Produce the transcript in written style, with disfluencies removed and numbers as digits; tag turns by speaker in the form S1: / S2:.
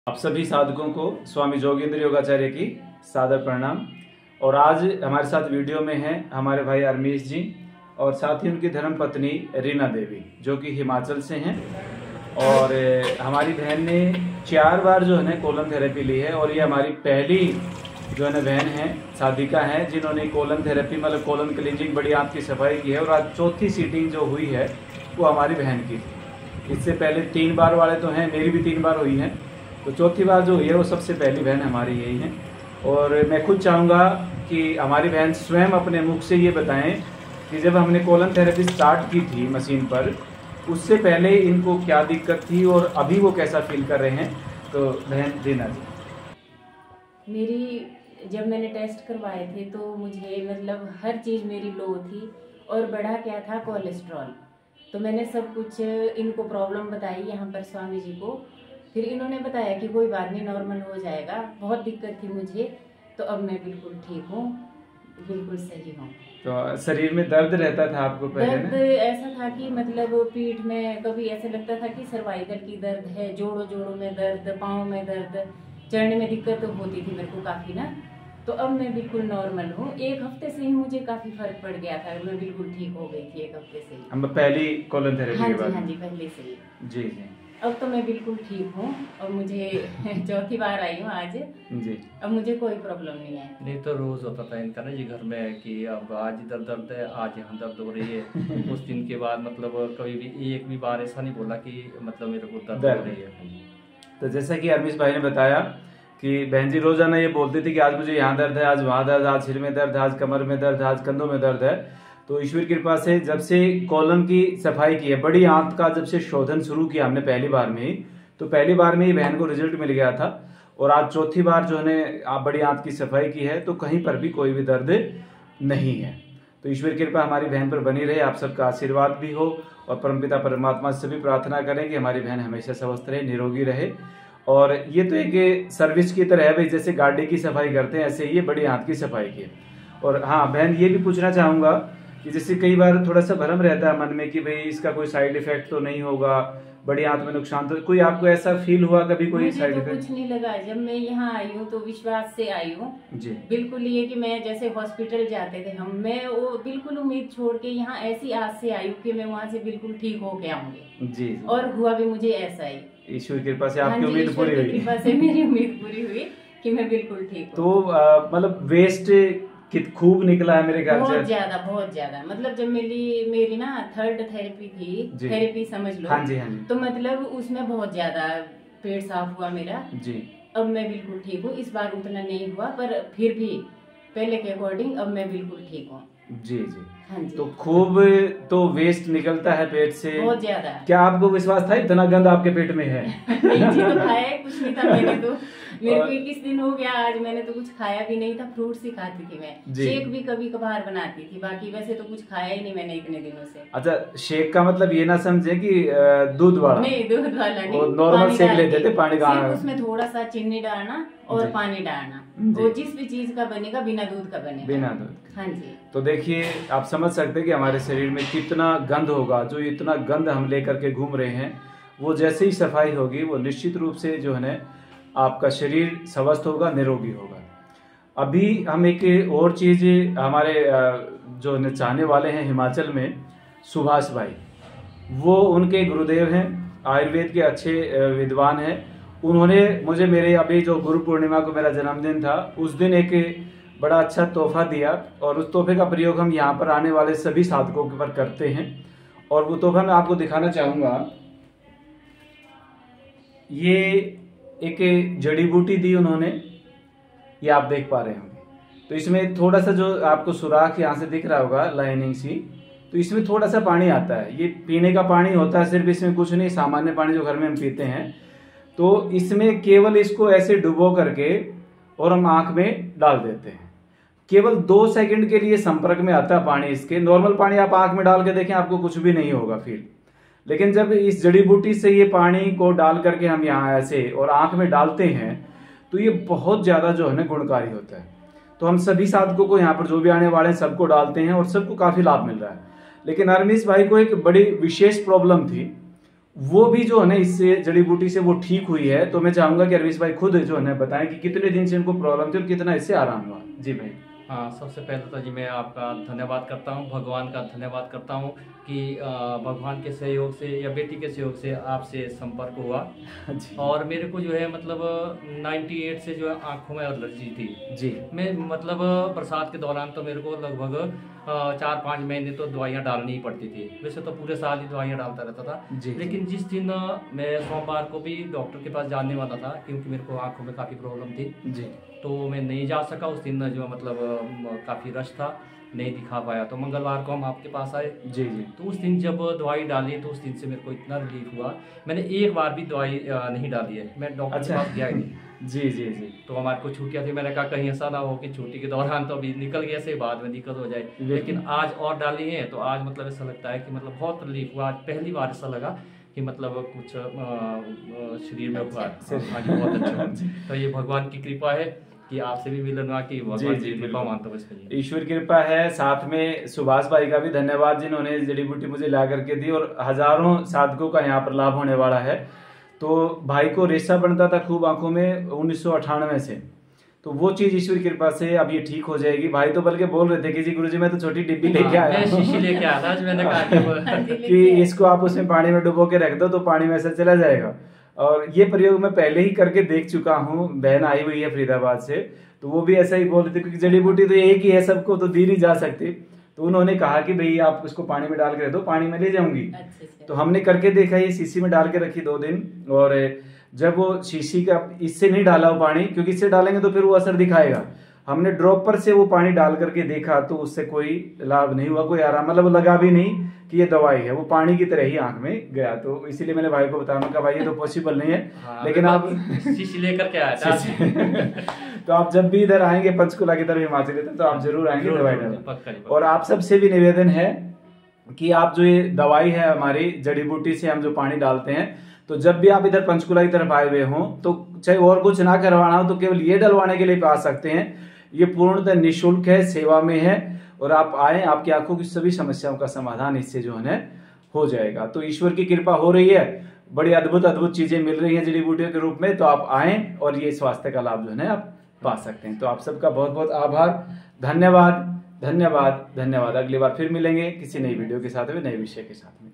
S1: आप सभी साधकों को स्वामी जोगेंद्र योगाचार्य की सादर प्रणाम। और आज हमारे साथ वीडियो में हैं हमारे भाई अरमीश जी और साथ ही उनकी धर्म पत्नी रीना देवी जो कि हिमाचल से हैं। और हमारी बहन ने 4 बार जो है ना कोलन थेरेपी ली है और ये हमारी पहली जो है ना बहन है साधिका है जिन्होंने कोलन थेरेपी मतलब कोलन क्लींजिंग बड़ी आंत की सफाई की है। और आज चौथी सीटिंग जो हुई है वो हमारी बहन की थी। इससे पहले 3 बार वाले तो हैं, मेरी भी 3 बार हुई हैं, तो चौथी बार जो हुई है वो सबसे पहली बहन हमारी यही है। और मैं खुद चाहूँगा कि हमारी बहन स्वयं अपने मुख से ये बताएं कि जब हमने कोलन थेरेपी स्टार्ट की थी मशीन पर, उससे पहले इनको क्या दिक्कत थी और अभी वो कैसा फील कर रहे हैं। तो बहन रीना जी,
S2: जब मैंने टेस्ट करवाए थे तो मुझे मतलब हर चीज़ मेरी लो थी और बढ़ा क्या था कोलेस्ट्रॉल। तो मैंने सब कुछ इनको प्रॉब्लम बताई यहाँ पर स्वामी जी को। फिर इन्होंने बताया कि कोई बात नहीं, नॉर्मल हो जाएगा। बहुत दिक्कत थी मुझे, तो अब मैं बिल्कुल ठीक हूँ, बिल्कुल सही हूँ।
S1: तो शरीर में दर्द रहता था आपको पहले?
S2: दर्द ऐसा था कि मतलब पीठ में कभी ऐसे लगता था कि सर्वाइकल की दर्द है, जोड़ों में दर्द, पाँव में दर्द, चढ़ने में दिक्कत होती थी मेरे को काफ़ी ना। तो अब मैं बिल्कुल नॉर्मल हूँ। 1 हफ्ते से ही मुझे काफ़ी फर्क पड़ गया था, मैं बिल्कुल ठीक हो गई थी 1 हफ्ते से ही।
S1: हम पहली कोलन थेरेपी के बाद?
S2: हाँ जी, पहले से ही।
S1: जी जी।
S2: अब तो मैं बिल्कुल ठीक हूँ और मुझे चौथी बार आई हूँ आज जी। अब मुझे कोई प्रॉब्लम नहीं है।
S3: नहीं तो रोज होता था इनका ना जी घर में कि अब आज इधर दर्द है, आज यहाँ दर्द हो रही है। उस दिन के बाद मतलब कभी भी एक भी बार ऐसा नहीं बोला कि मतलब मेरे को दर्द हो रही है।
S1: तो जैसा कि अरमीश भाई ने बताया कि बहन जी रोजाना ये बोलती थी कि आज मुझे यहाँ दर्द है, आज वहाँ दर्द, आज सिर में दर्द, आज कमर में दर्द, आज कंधों में दर्द है। तो ईश्वर की कृपा से जब से कोलन की सफाई की है, बड़ी आंत का जब से शोधन शुरू किया हमने पहली बार में ही, तो पहली बार में ही बहन को रिजल्ट मिल गया था। और आज चौथी बार जो है बड़ी आंत की सफाई की है तो कहीं पर भी कोई भी दर्द नहीं है। तो ईश्वर की कृपा हमारी बहन पर बनी रहे, आप सबका आशीर्वाद भी हो। और परमपिता परमात्मा से भी प्रार्थना करें कि हमारी बहन हमेशा स्वस्थ रहे, निरोगी रहे। और ये तो एक सर्विस की तरह है भाई, जैसे गाड़ी की सफाई करते हैं ऐसे ये बड़ी आंत की सफाई की। और हाँ बहन, ये भी पूछना चाहूँगा कि जैसे कई बार थोड़ा सा भ्रम रहता है मन में कि भाई इसका कोई साइड इफेक्ट तो नहीं होगा, बड़ी आंत में नुकसान तो, कोई आपको ऐसा फील हुआ कभी कोई साइड इफेक्ट?
S2: कुछ नहीं लगा। जब मैं यहाँ आई हूँ तो विश्वास से आई हूँ
S1: जी।
S2: बिल्कुल ये कि मैं जैसे हॉस्पिटल जाते थे हम, मैं वो बिल्कुल उम्मीद छोड़ के यहाँ ऐसी आस से आई हूँ कि मैं वहाँ से बिल्कुल ठीक हो के आऊंगी जी। और हुआ भी मुझे ऐसा ही,
S1: ईश्वर की कृपा से आपकी उम्मीद पूरी हुई।
S2: कृपा से मेरी उम्मीद पूरी हुई कि मैं बिल्कुल ठीक हूँ।
S1: तो मतलब वेस्ट खूब निकला है मेरे ख्याल से?
S2: बहुत ज्यादा। मतलब जब मेरी ना 3rd थेरेपी थी, थेरेपी समझ लो।
S1: हाँ जी, हाँ जी।
S2: तो मतलब उसमें बहुत ज्यादा पेट साफ हुआ मेरा जी। अब मैं बिल्कुल ठीक हूँ। इस बार उतना नहीं हुआ पर फिर भी पहले के अकॉर्डिंग अब मैं बिल्कुल ठीक हूँ
S1: जी जी।
S2: हाँ जी।
S1: तो खूब तो वेस्ट निकलता है पेट से
S2: बहुत ज्यादा। क्या
S1: आपको विश्वास था इतना गंद आपके पेट में है?
S2: नहीं जी, तो खाया कुछ नहीं था मैंने तो। मेरे को 21 दिन हो गया आज, मैंने तो कुछ खाया भी नहीं था। फ्रूट्स ही खाती थी मैं, शेक भी कभी कभार बनाती थी, बाकी वैसे तो कुछ खाया ही नहीं मैंने इतने दिनों से।
S1: अच्छा, शेक का मतलब ये ना समझे कि दूध वाला?
S2: नहीं, दूध वाला नहीं,
S1: नॉर्मल शेक लेते थे, पानी का।
S2: उसमें थोड़ा सा चीनी डालना और पानी डालना, वो जिस भी चीज का बनेगा बिना दूध का बनेगा।
S1: बिना दूध।
S2: हाँ जी।
S1: तो देखिए आप समझ सकते हैं कि हमारे शरीर में कितना गंद होगा। जो इतना गंद हम लेकर के घूम रहे हैं, वो जैसे ही सफाई होगी वो निश्चित रूप से जो है आपका शरीर स्वस्थ होगा, निरोगी होगा। अभी हम एक और चीज हमारे जो चाहने वाले हैं हिमाचल में, सुभाष भाई, वो उनके गुरुदेव हैं, आयुर्वेद के अच्छे विद्वान हैं। उन्होंने मुझे मेरे अभी जो गुरु पूर्णिमा को मेरा जन्मदिन था उस दिन एक बड़ा अच्छा तोहफा दिया और उस तोहफे का प्रयोग हम यहाँ पर आने वाले सभी साधकों के पर करते हैं। और वो तोहफा मैं आपको दिखाना चाहूँगा। ये एक जड़ी बूटी दी उन्होंने, ये आप देख पा रहे होंगे। तो इसमें थोड़ा सा जो आपको सुराख यहाँ से दिख रहा होगा लाइनिंग सी, तो इसमें थोड़ा सा पानी आता है। ये पीने का पानी होता है सिर्फ, इसमें कुछ नहीं, सामान्य पानी जो घर में हम पीते हैं। तो इसमें केवल इसको ऐसे डुबो करके और हम आंख में डाल देते हैं। केवल 2 सेकंड के लिए संपर्क में आता है पानी इसके। नॉर्मल पानी आप आंख में डाल के देखें, आपको कुछ भी नहीं होगा फील। लेकिन जब इस जड़ी बूटी से ये पानी को डाल करके हम यहाँ ऐसे और आंख में डालते हैं तो ये बहुत ज्यादा जो है गुणकारी होता है। तो हम सभी साधकों को यहाँ पर जो भी आने वाले हैं सबको डालते हैं और सबको काफी लाभ मिल रहा है। लेकिन अरमीश भाई को एक बड़ी विशेष प्रॉब्लम थी। वो भी जो है ना इससे जड़ी बूटी से वो ठीक हुई है। तो मैं चाहूंगा कि अरवीश भाई खुद जो है ना बताएं कि कितने दिन से इनको प्रॉब्लम थी और कितना इससे आराम हुआ। जी भाई।
S3: हाँ, सबसे पहले तो जी मैं आपका धन्यवाद करता हूँ, भगवान का धन्यवाद करता हूँ कि भगवान के सहयोग से या बेटी के सहयोग से आपसे संपर्क हुआ। और मेरे को जो है मतलब 98 से जो है आँखों में एलर्जी थी
S1: जी।
S3: मैं मतलब बरसात के दौरान तो मेरे को लगभग 4-5 महीने तो दवाइयाँ डालनी ही पड़ती थी। वैसे तो पूरे साल ही दवाइयाँ डालता रहता था
S1: जी।
S3: लेकिन जिस दिन मैं सोमवार को भी डॉक्टर के पास जाने वाला था क्योंकि मेरे को आँखों में काफ़ी प्रॉब्लम थी
S1: जी,
S3: तो मैं नहीं जा सका। उस दिन जो मतलब काफ़ी रश था, नहीं दिखा पाया। तो मंगलवार को हम आपके पास आए।
S1: जी जी।
S3: तो उस दिन जब दवाई डाली तो उस दिन से मेरे को इतना रिलीफ हुआ, मैंने एक बार भी दवाई नहीं डाली है, मैं डॉक्टर के पास गया ही नहीं।
S1: जी जी जी।
S3: तो हमारे को छुट्टियाँ थी, मैंने कहा कहीं ऐसा ना हो कि छुट्टी के दौरान तो अभी निकल गया से बाद में दिक्कत हो जाए। लेकिन आज और डाली है तो आज मतलब ऐसा लगता है कि मतलब बहुत रिलीफ हुआ। आज पहली बार ऐसा लगा कि मतलब कुछ शरीर में हुआ। हाँ जी, बहुत अच्छा। तो ये भगवान की कृपा है कि आपसे भी मिलन हुआ कि भगवान की कृपा मानता हूँ इसके लिए।
S1: ईश्वर कृपा है। साथ में सुभाष भाई का भी धन्यवाद जिन्होंने जड़ी बूटी मुझे ला करके दी और हजारों साधकों का यहाँ पर लाभ होने वाला है। तो भाई को रेशा बनता था खूब आंखों में 1998 से, तो वो चीज ईश्वर की कृपा से अब ये ठीक हो जाएगी। भाई तो बल्कि बोल रहे थे कि जी गुरुजी मैं तो छोटी डिब्बी लेके आया,
S3: मैं शीशी लेके आया था आज। मैंने कहा
S1: कि इसको आप उसमें पानी में डुबो के रख दो तो पानी में से चला जाएगा। और ये प्रयोग मैं पहले ही करके देख चुका हूँ। बहन आई हुई है फरीदाबाद से, तो वो भी ऐसा ही बोल रहे थे क्योंकि जड़ी बूटी तो एक ही है, सबको तो दी नहीं जा सकती। तो उन्होंने कहा कि भाई आप उसको पानी में डाल के रख दो, पानी में ले जाऊंगी। तो हमने करके देखा, ये शीशी में डाल के रखी 2 दिन। और जब वो शीशी का इससे नहीं डाला वो पानी, क्योंकि इससे डालेंगे तो फिर वो असर दिखाएगा। हमने ड्रॉपर से वो पानी डाल करके देखा तो उससे कोई लाभ नहीं हुआ, कोई आराम मतलब लगा भी नहीं कि ये दवाई है, वो पानी की तरह ही आंख में गया। तो इसीलिए मैंने भाई को बताया, मैं कहा भाई ये तो पॉसिबल नहीं है।
S3: हाँ,
S1: लेकिन आप
S3: शीशी लेकर के आया था।
S1: तो आप जब भी इधर आएंगे पंचकुला की तरफ हिमाचल की तरफ तो आप जरूर आएंगे दवाई डालने। और आप सबसे भी निवेदन है कि आप जो ये दवाई है हमारी जड़ी बूटी से हम जो पानी डालते हैं, तो जब भी आप इधर पंचकुला की तरफ आए हुए हों तो चाहे और कुछ ना करवाना हो तो केवल ये डलवाने के लिए आ सकते हैं। ये पूर्णतः निःशुल्क है, सेवा में है। और आप आए, आपकी आंखों की सभी समस्याओं का समाधान इससे जो है हो जाएगा। तो ईश्वर की कृपा हो रही है, बड़ी अद्भुत अद्भुत चीजें मिल रही हैं जड़ी बूटियों के रूप में। तो आप आए और ये स्वास्थ्य का लाभ जो है आप पा सकते हैं। तो आप सबका बहुत बहुत आभार, धन्यवाद धन्यवाद धन्यवाद। अगली बार फिर मिलेंगे किसी नई वीडियो के साथ में, नए विषय के साथ में।